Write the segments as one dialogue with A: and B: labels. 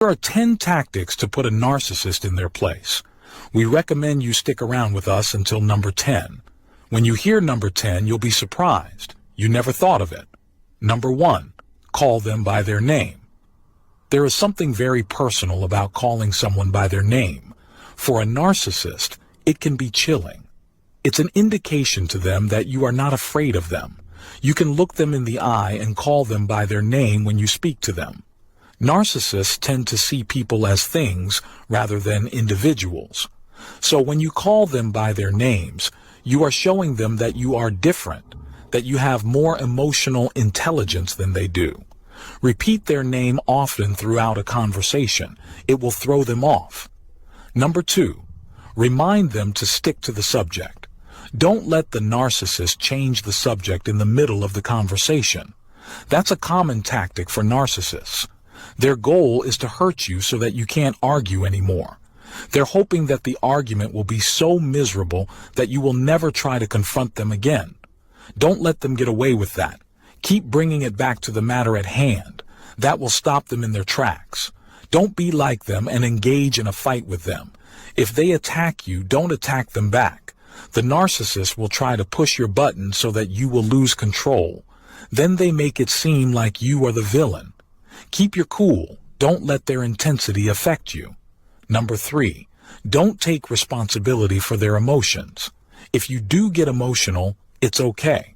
A: There are 10 tactics to put a narcissist in their place. We recommend you stick around with us until number 10. When you hear number 10, you'll be surprised. You never thought of it. Number 1, call them by their name. There is something very personal about calling someone by their name. For a narcissist, it can be chilling. It's an indication to them that you are not afraid of them. You can look them in the eye and call them by their name when you speak to them. Narcissists tend to see people as things rather than individuals. So when you call them by their names, you are showing them that you are different, that you have more emotional intelligence than they do. Repeat their name often throughout a conversation. It will throw them off. Number 2, remind them to stick to the subject. Don't let the narcissist change the subject in the middle of the conversation. That's a common tactic for narcissists. Their goal is to hurt you so that you can't argue anymore. They're hoping that the argument will be so miserable that you will never try to confront them again. Don't let them get away with that. Keep bringing it back to the matter at hand. That will stop them in their tracks. Don't be like them and engage in a fight with them. If they attack you, don't attack them back. The narcissist will try to push your buttons so that you will lose control. Then they make it seem like you are the villain. Keep your cool. Don't let their intensity affect you. Number 3, don't take responsibility for their emotions. If you do get emotional, it's okay.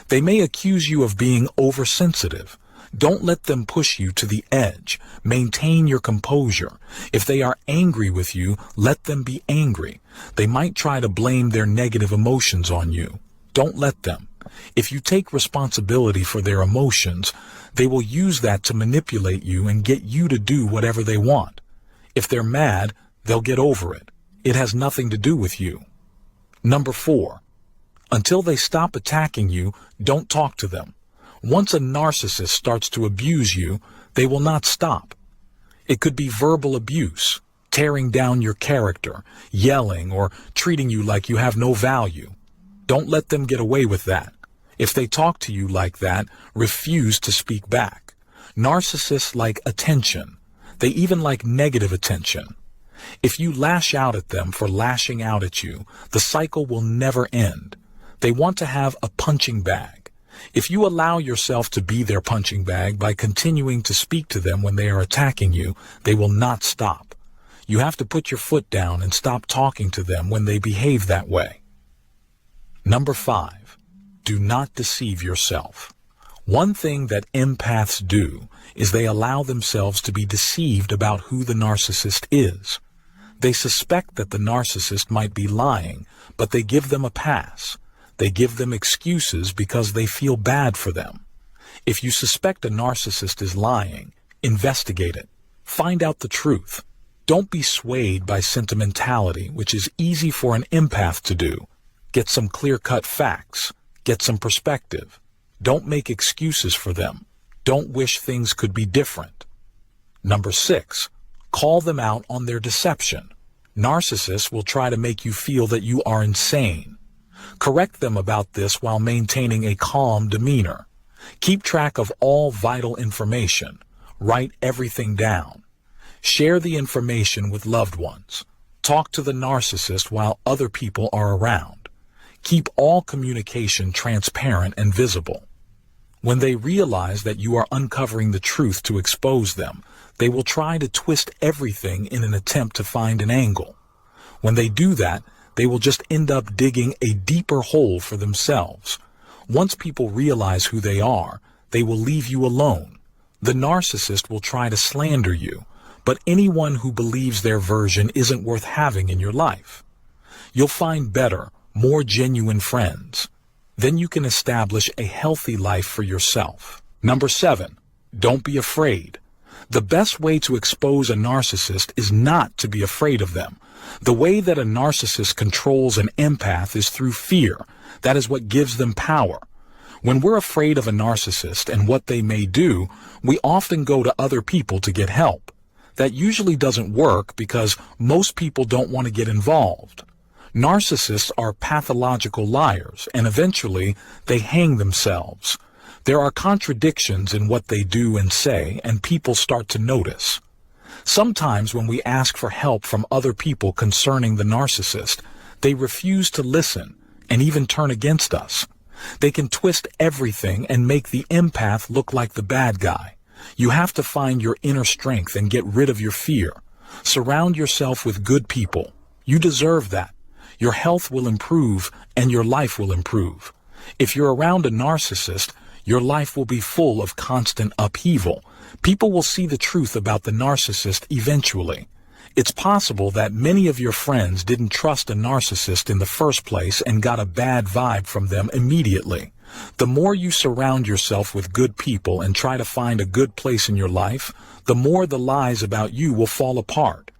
A: They may accuse you of being oversensitive. Don't let them push you to the edge. Maintain your composure. If they are angry with you, let them be angry. They might try to blame their negative emotions on you. Don't let them. If you take responsibility for their emotions, they will use that to manipulate you and get you to do whatever they want. If they're mad, they'll get over it. It has nothing to do with you. Number 4, until they stop attacking you, don't talk to them. Once a narcissist starts to abuse you, they will not stop. It could be verbal abuse, tearing down your character, yelling, or treating you like you have no value. Don't let them get away with that. If they talk to you like that, refuse to speak back. Narcissists like attention. They even like negative attention. If you lash out at them for lashing out at you, the cycle will never end. They want to have a punching bag. If you allow yourself to be their punching bag by continuing to speak to them when they are attacking you, they will not stop. You have to put your foot down and stop talking to them when they behave that way. Number 5, do not deceive yourself. One thing that empaths do is they allow themselves to be deceived about who the narcissist is. They suspect that the narcissist might be lying, but they give them a pass. They give them excuses because they feel bad for them. If you suspect a narcissist is lying, investigate it. Find out the truth. Don't be swayed by sentimentality, which is easy for an empath to do. Get some clear-cut facts. Get some perspective. Don't make excuses for them. Don't wish things could be different. Number 6, call them out on their deception. Narcissists will try to make you feel that you are insane. Correct them about this while maintaining a calm demeanor. Keep track of all vital information. Write everything down. Share the information with loved ones. Talk to the narcissist while other people are around. Keep all communication transparent and visible. When they realize that you are uncovering the truth to expose them, they will try to twist everything in an attempt to find an angle. When they do that, they will just end up digging a deeper hole for themselves. Once people realize who they are, they will leave you alone. The narcissist will try to slander you, but anyone who believes their version isn't worth having in your life. You'll find better, more genuine friends. Then you can establish a healthy life for yourself. Number 7, don't be afraid. The best way to expose a narcissist is not to be afraid of them. The way that a narcissist controls an empath is through fear. That is what gives them power. When we're afraid of a narcissist and what they may do, we often go to other people to get help. That usually doesn't work because most people don't want to get involved. Narcissists are pathological liars, and eventually they hang themselves. There are contradictions in what they do and say, and people start to notice. Sometimes when we ask for help from other people concerning the narcissist, they refuse to listen and even turn against us. They can twist everything and make the empath look like the bad guy. You have to find your inner strength and get rid of your fear. Surround yourself with good people. You deserve that. Your health will improve and your life will improve. If you're around a narcissist, your life will be full of constant upheaval. People will see the truth about the narcissist eventually. It's possible that many of your friends didn't trust a narcissist in the first place and got a bad vibe from them immediately. The more you surround yourself with good people and try to find a good place in your life, the more the lies about you will fall apart.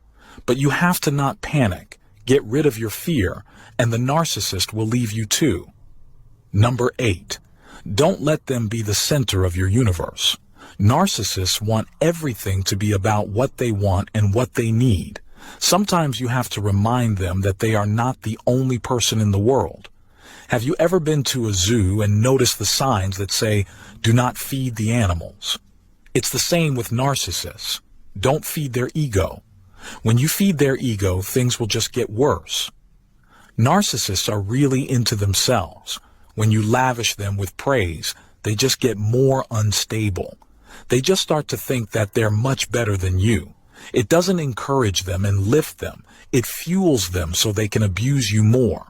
A: But you have to not panic, get rid of your fear, and the narcissist will leave you too. Number 8. Don't let them be the center of your universe. Narcissists want everything to be about what they want and what they need. Sometimes you have to remind them that they are not the only person in the world. Have you ever been to a zoo and noticed the signs that say, "Do not feed the animals"? It's the same with narcissists. Don't feed their ego. When you feed their ego, things will just get worse. Narcissists are really into themselves. When you lavish them with praise, they just get more unstable. They just start to think that they're much better than you. It doesn't encourage them and lift them. It fuels them so they can abuse you more.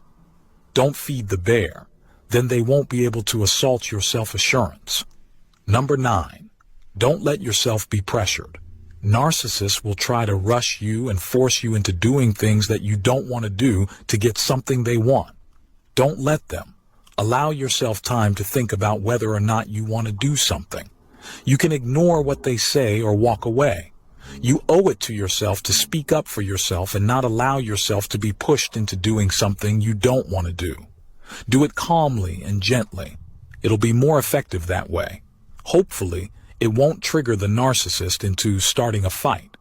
A: Don't feed the bear. Then they won't be able to assault your self-assurance. Number 9. Don't let yourself be pressured. Narcissists will try to rush you and force you into doing things that you don't want to do to get something they want. Don't let them. Allow yourself time to think about whether or not you want to do something. You can ignore what they say or walk away. You owe it to yourself to speak up for yourself and not allow yourself to be pushed into doing something you don't want to do. Do it calmly and gently. It'll be more effective that way. Hopefully, it won't trigger the narcissist into starting a fight.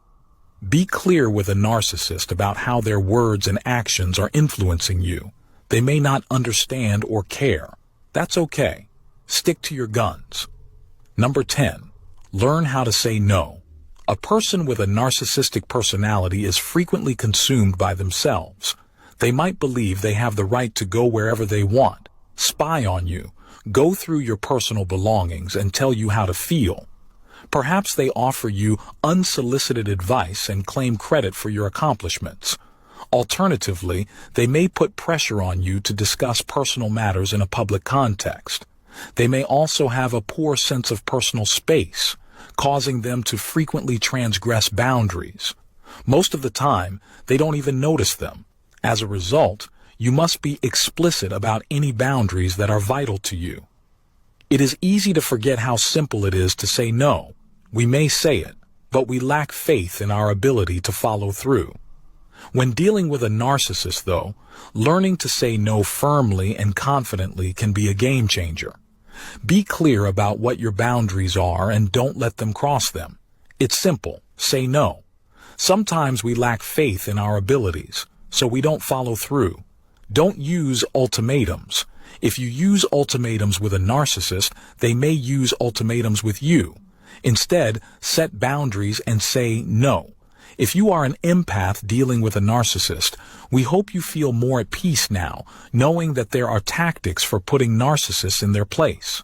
A: Be clear with a narcissist about how their words and actions are influencing you. They may not understand or care. That's okay. Stick to your guns. Number 10. Learn how to say no. A person with a narcissistic personality is frequently consumed by themselves. They might believe they have the right to go wherever they want, spy on you, go through your personal belongings and tell you how to feel. Perhaps they offer you unsolicited advice and claim credit for your accomplishments. Alternatively, they may put pressure on you to discuss personal matters in a public context. They may also have a poor sense of personal space, causing them to frequently transgress boundaries. Most of the time, they don't even notice them. As a result, you must be explicit about any boundaries that are vital to you. It is easy to forget how simple it is to say no. We may say it, but we lack faith in our ability to follow through. When dealing with a narcissist, though, learning to say no firmly and confidently can be a game changer. Be clear about what your boundaries are and don't let them cross them. It's simple. Say no. Sometimes we lack faith in our abilities, so we don't follow through. Don't use ultimatums. If you use ultimatums with a narcissist, they may use ultimatums with you. Instead, set boundaries and say no. If you are an empath dealing with a narcissist, we hope you feel more at peace now, knowing that there are tactics for putting narcissists in their place.